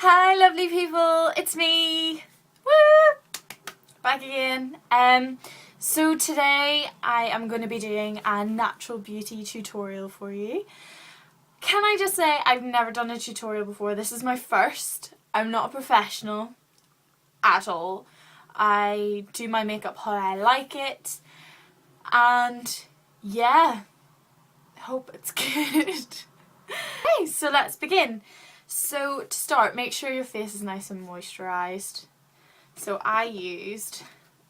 Hi lovely people, it's me! Woo! Back again. So today I am going to be doing a natural beauty tutorial for you. Can I just say I've never done a tutorial before. This is my first. I'm not a professional at all. I do my makeup how I like it, and yeah, hope it's good. Okay, so let's begin. So to start, make sure your face is nice and moisturised. So I used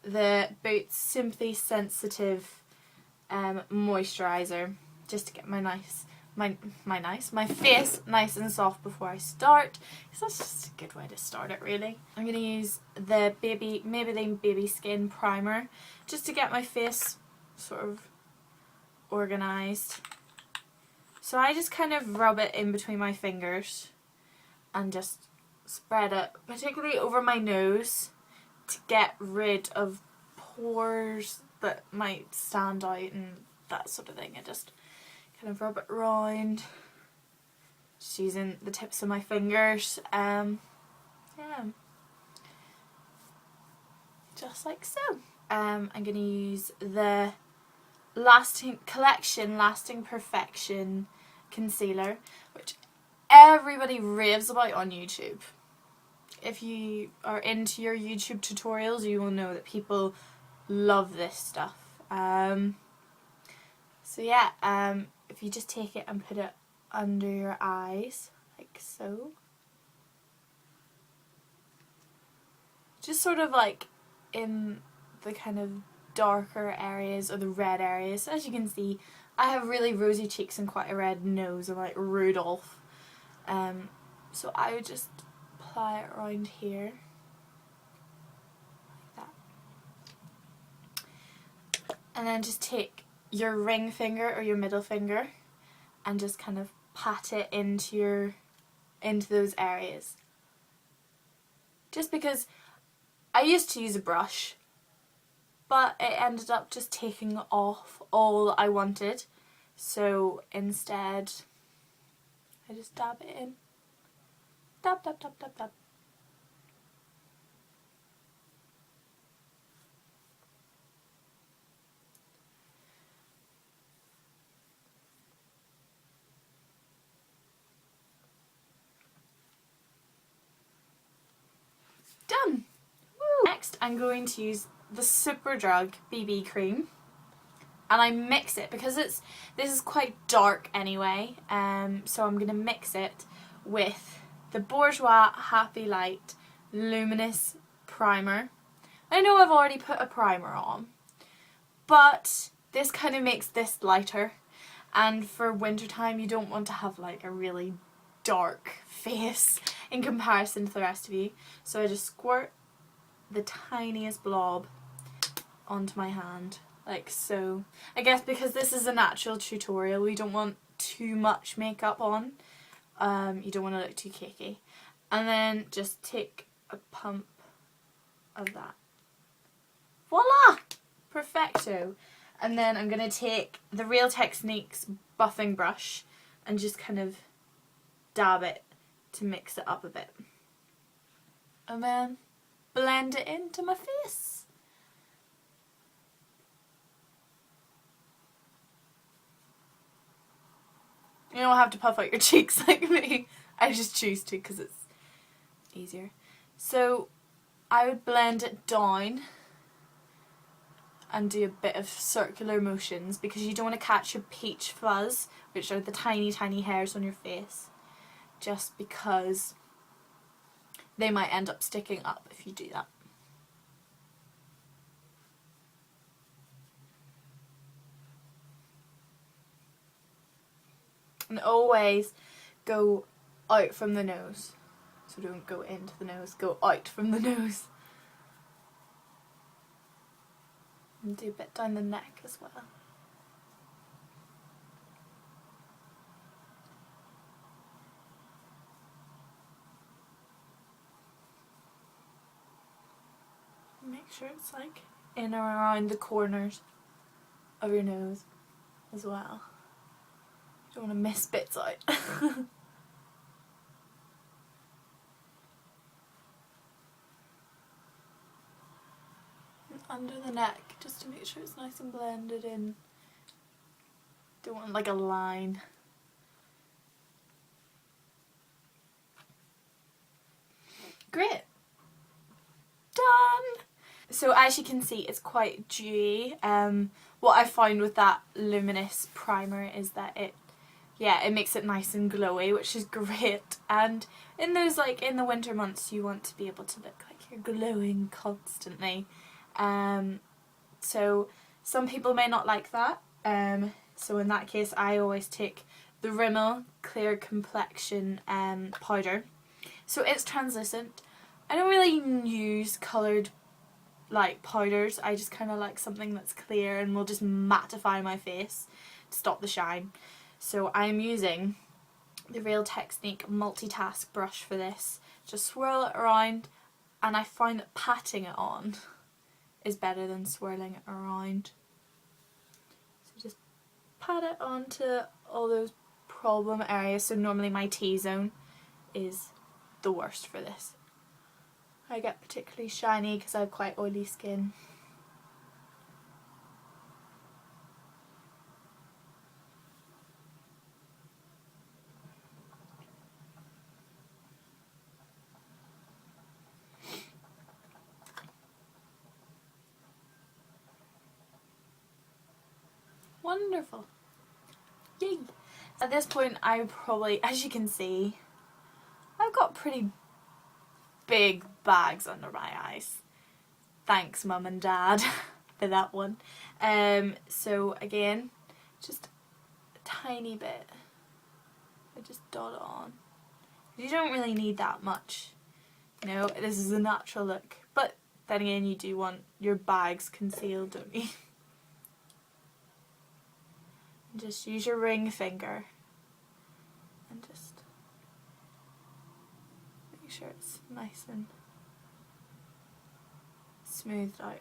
the Boots Simply Sensitive moisturiser just to get my face nice and soft before I start. Because that's just a good way to start it, really. I'm going to use the Maybelline Baby Skin Primer just to get my face sort of organised. So I just kind of rub it in between my fingers and just spread it, particularly over my nose, to get rid of pores that might stand out and that sort of thing. I just kind of rub it around, just using the tips of my fingers. Yeah, just like so. I'm going to use the Lasting Perfection concealer, which everybody raves about on YouTube. If you are into your YouTube tutorials, you will know that people love this stuff. So yeah, if you just take it and put it under your eyes, like so. Just sort of like in the kind of darker areas or the red areas. As you can see, I have really rosy cheeks and quite a red nose. I'm like Rudolph. So I would just apply it around here, like that. And then just take your ring finger or your middle finger and just kind of pat it into those areas. Just because I used to use a brush, but it ended up just taking off all I wanted. So instead, I just dab it in. Dab, dab, dab, dab, dab. Done! Woo. Next, I'm going to use the Superdrug BB cream, and I mix it because this is quite dark anyway. So I'm going to mix it with the Bourjois Happy Light Luminous Primer. I know I've already put a primer on, but this kind of makes this lighter, and for wintertime you don't want to have like a really dark face in comparison to the rest of you. So I just squirt the tiniest blob onto my hand, like so. I guess because this is a natural tutorial, we don't want too much makeup on. You don't want to look too cakey. And then just take a pump of that. Voila! Perfecto. And then I'm going to take the Real Techniques buffing brush and just kind of dab it to mix it up a bit. And then blend it into my face. You don't have to puff out your cheeks like me. I just choose to because it's easier. So I would blend it down and do a bit of circular motions because you don't want to catch your peach fuzz, which are the tiny hairs on your face, just because they might end up sticking up if you do that. And always go out from the nose. So don't go into the nose, go out from the nose. And do a bit down the neck as well. Make sure it's like in or around the corners of your nose as well. You don't want to miss bits out. under the neck just to make sure it's nice and blended in. Don't want like a line. Great. Done! So as you can see, it's quite dewy. What I find with that luminous primer is that it makes it nice and glowy, which is great. And in those, like, in the winter months, you want to be able to look like you're glowing constantly. So some people may not like that. So in that case, I always take the Rimmel Clear Complexion powder. So it's translucent. I don't really use coloured like powders. I just kind of like something that's clear and will just mattify my face to stop the shine. So I'm using the Real Technique multitask brush for this. Just swirl it around, and I find that patting it on is better than swirling it around. So just pat it onto all those problem areas. So normally my T-zone is the worst for this. I get particularly shiny because I have quite oily skin. Wonderful. Yay! At this point I probably, as you can see, I've got pretty big bags under my eyes. Thanks Mum and Dad for that one. So again, just a tiny bit. I just dot it on. You don't really need that much. You know, this is a natural look. But then again, you do want your bags concealed, don't you? Just use your ring finger and just make sure it's nice and smoothed out.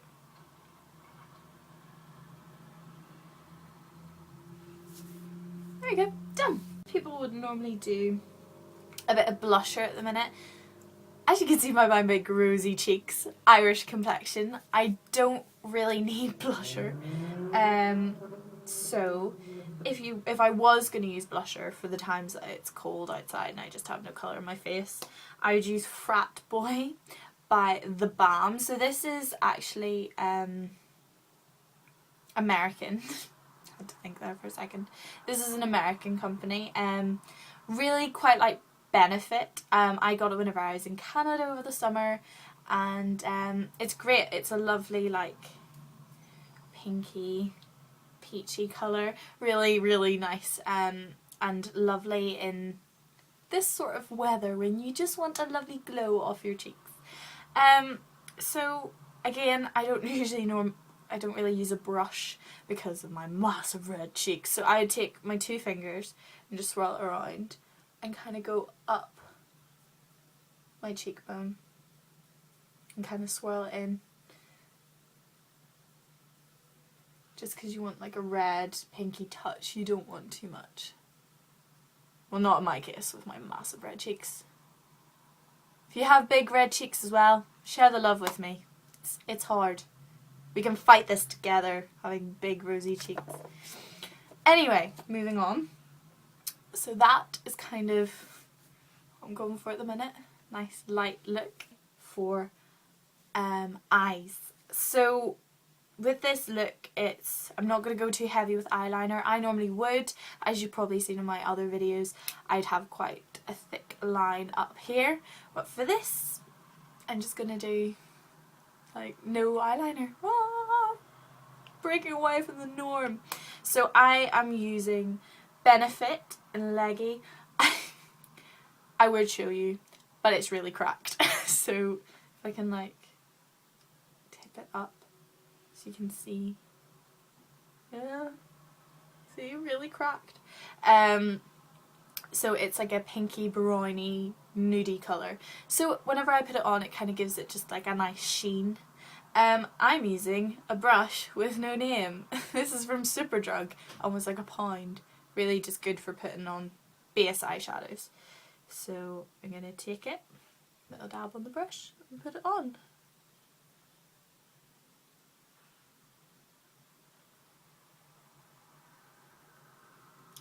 There you go, done. People would normally do a bit of blusher at the minute. As you can see by my big rosy cheeks, Irish complexion, I don't really need blusher. So if I was going to use blusher for the times that it's cold outside and I just have no colour in my face, I would use Frat Boy by The Balm. So this is actually American. I had to think there for a second. This is an American company. Really quite like Benefit. I got it whenever I was in Canada over the summer, and it's great. It's a lovely like pinky peachy colour, really nice, and lovely in this sort of weather when you just want a lovely glow off your cheeks. So again, I don't really use a brush because of my massive red cheeks, so I would take my two fingers and just swirl it around and kind of go up my cheekbone and kind of swirl it in. Just because you want like a red pinky touch, you don't want too much. Well, not in my case with my massive red cheeks. If you have big red cheeks as well, share the love with me. It's hard. We can fight this together, having big rosy cheeks. Anyway, moving on. So that is kind of what I'm going for at the minute. Nice light look for eyes. So with this look, I'm not going to go too heavy with eyeliner. I normally would, as you've probably seen in my other videos, I'd have quite a thick line up here. But for this, I'm just going to do like no eyeliner. Ah, breaking away from the norm. So I am using Benefit and Leggy. I would show you, but it's really cracked. So if I can like tip it up so you can see. Yeah, see, really cracked. So it's like a pinky browny nudie colour. So whenever I put it on, it kind of gives it just like a nice sheen. I'm using a brush with no name. This is from Superdrug, almost like £1. Really just good for putting on base eyeshadows. So I'm going to take it, little dab on the brush, and put it on.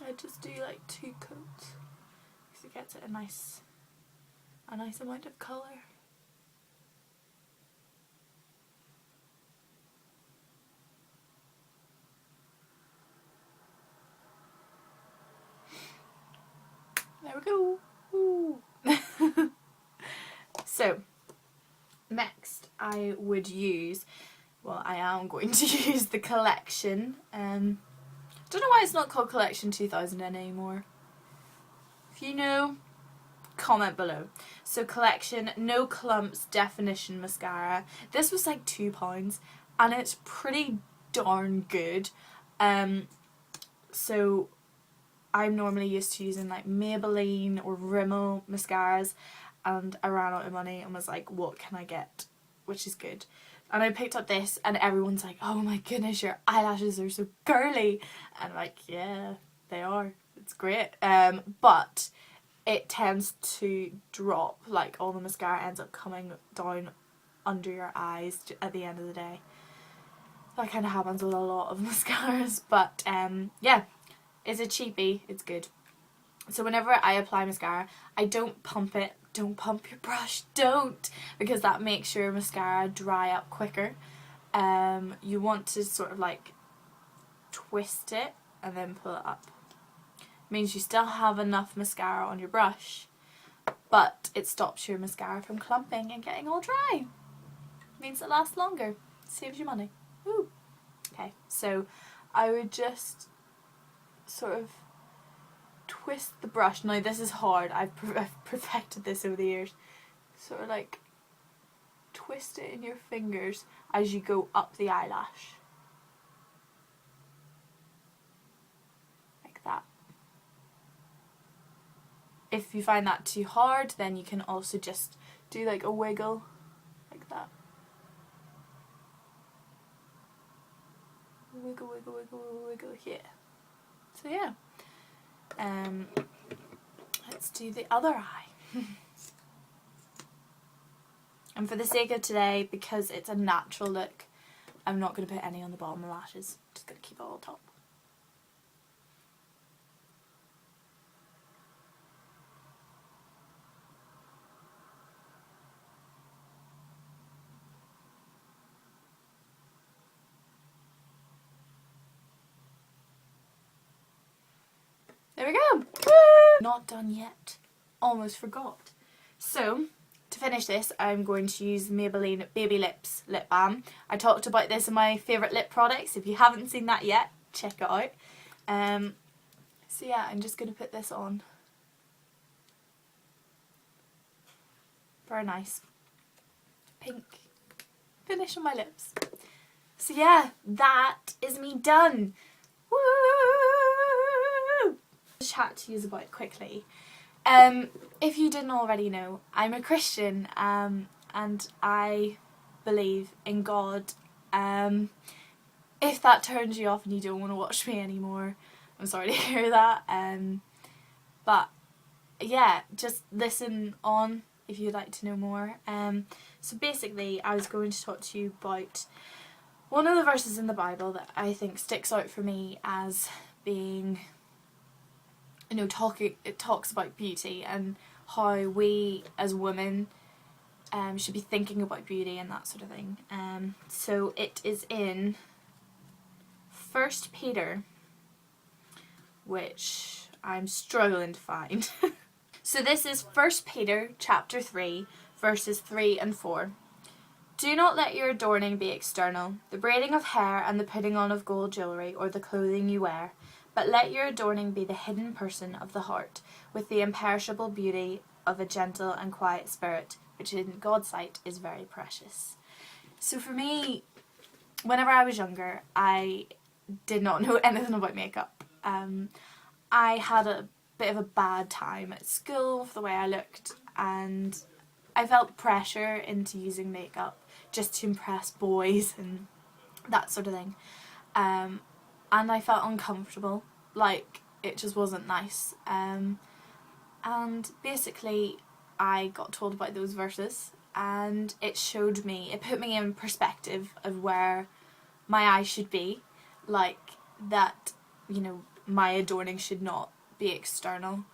I just do like 2 coats because it gets it a nice amount of colour. There we go. Ooh. So next I would use, well, I am going to use the collection. Don't know why it's not called Collection 2000 anymore. If you know, comment below. So Collection No Clumps Definition Mascara. This was like £2 and it's pretty darn good. So I'm normally used to using like Maybelline or Rimmel mascaras, and I ran out of money and was like, what can I get which is good? And I picked up this and everyone's like, oh my goodness, your eyelashes are so girly. And I'm like, yeah, they are. It's great. But it tends to drop, like all the mascara ends up coming down under your eyes at the end of the day. That kind of happens with a lot of mascaras. But yeah, it's a cheapie. It's good. So whenever I apply mascara, I don't pump it. Don't pump your brush, don't, because that makes your mascara dry up quicker. You want to sort of like twist it and then pull it up. It means you still have enough mascara on your brush, but it stops your mascara from clumping and getting all dry. It means it lasts longer, saves you money. Woo. Okay, so I would just sort of twist the brush. Now this is hard, I've perfected this over the years. Sort of like twist it in your fingers as you go up the eyelash. Like that. If you find that too hard, then you can also just do like a wiggle, like that. Wiggle, wiggle, wiggle, wiggle here. So yeah. Let's do the other eye. And for the sake of today, because it's a natural look, I'm not going to put any on the bottom of the lashes. I'm just going to keep it all top. There we go. Woo! Not done yet. Almost forgot. So, to finish this, I'm going to use Maybelline Baby Lips Lip Balm. I talked about this in my favourite lip products. If you haven't seen that yet, check it out. So yeah, I'm just going to put this on. Very nice. Pink finish on my lips. So yeah, that is me done. Woo! Chat to you about quickly. If you didn't already know, I'm a Christian, and I believe in God. If that turns you off and you don't want to watch me anymore, I'm sorry to hear that. But yeah, just listen on if you'd like to know more. So basically, I was going to talk to you about one of the verses in the Bible that I think sticks out for me as being, you know, it talks about beauty and how we as women should be thinking about beauty and that sort of thing. So it is in 1 Peter, which I'm struggling to find. So this is 1 Peter chapter 3, verses 3 and 4. Do not let your adorning be external, the braiding of hair and the putting on of gold jewellery or the clothing you wear, but let your adorning be the hidden person of the heart, with the imperishable beauty of a gentle and quiet spirit, which in God's sight is very precious. So for me, whenever I was younger, I did not know anything about makeup. I had a bit of a bad time at school with the way I looked, and I felt pressure into using makeup just to impress boys and that sort of thing. And I felt uncomfortable, like it just wasn't nice. And basically I got told about those verses, and it showed me, it put me in perspective of where my eyes should be, like that, you know, my adorning should not be external.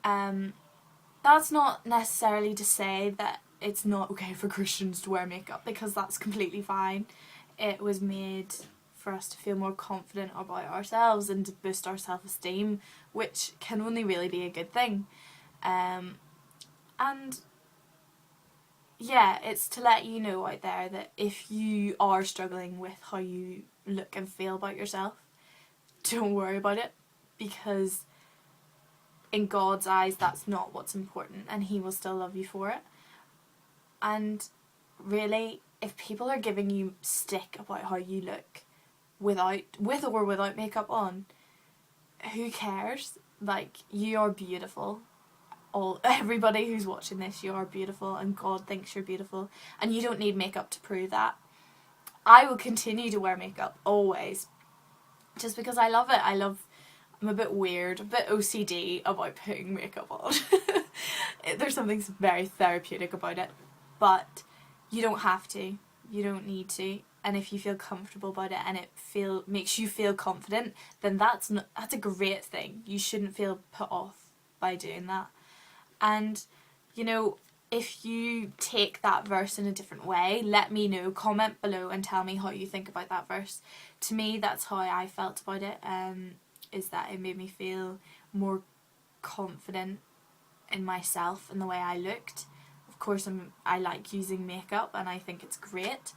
That's not necessarily to say that it's not okay for Christians to wear makeup, because that's completely fine. It was made for us to feel more confident about ourselves and to boost our self-esteem, which can only really be a good thing. And yeah, it's to let you know out there that if you are struggling with how you look and feel about yourself, don't worry about it, because in God's eyes that's not what's important, and He will still love you for it. And really, if people are giving you stick about how you look with or without makeup on, who cares? Like, you are beautiful. Everybody who's watching this, you are beautiful, and God thinks you're beautiful, and you don't need makeup to prove that. I will continue to wear makeup always, just because I love it. I'm a bit weird, a bit OCD about putting makeup on. There's something very therapeutic about it, but you don't have to. You don't need to. And if you feel comfortable about it and it makes you feel confident, then that's a great thing. You shouldn't feel put off by doing that. And, you know, if you take that verse in a different way, let me know. Comment below and tell me how you think about that verse. To me, that's how I felt about it. Is that it made me feel more confident in myself and the way I looked. Of course, I like using makeup and I think it's great.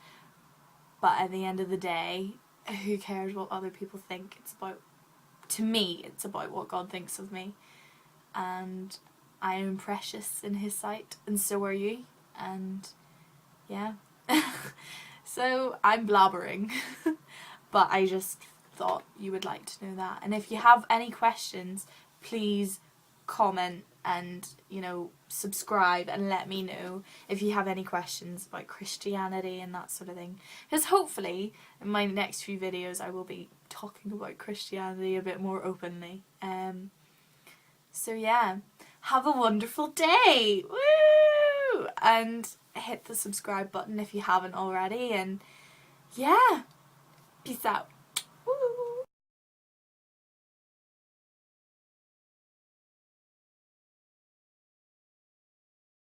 But at the end of the day, who cares what other people think? To me, it's about what God thinks of me. And I am precious in His sight, and so are you. And yeah. So I'm blabbering. But I just thought you would like to know that. And if you have any questions, please comment and, you know, subscribe and let me know if you have any questions about Christianity and that sort of thing. Because hopefully in my next few videos I will be talking about Christianity a bit more openly. So yeah, have a wonderful day! Woo! And hit the subscribe button if you haven't already, and yeah, peace out.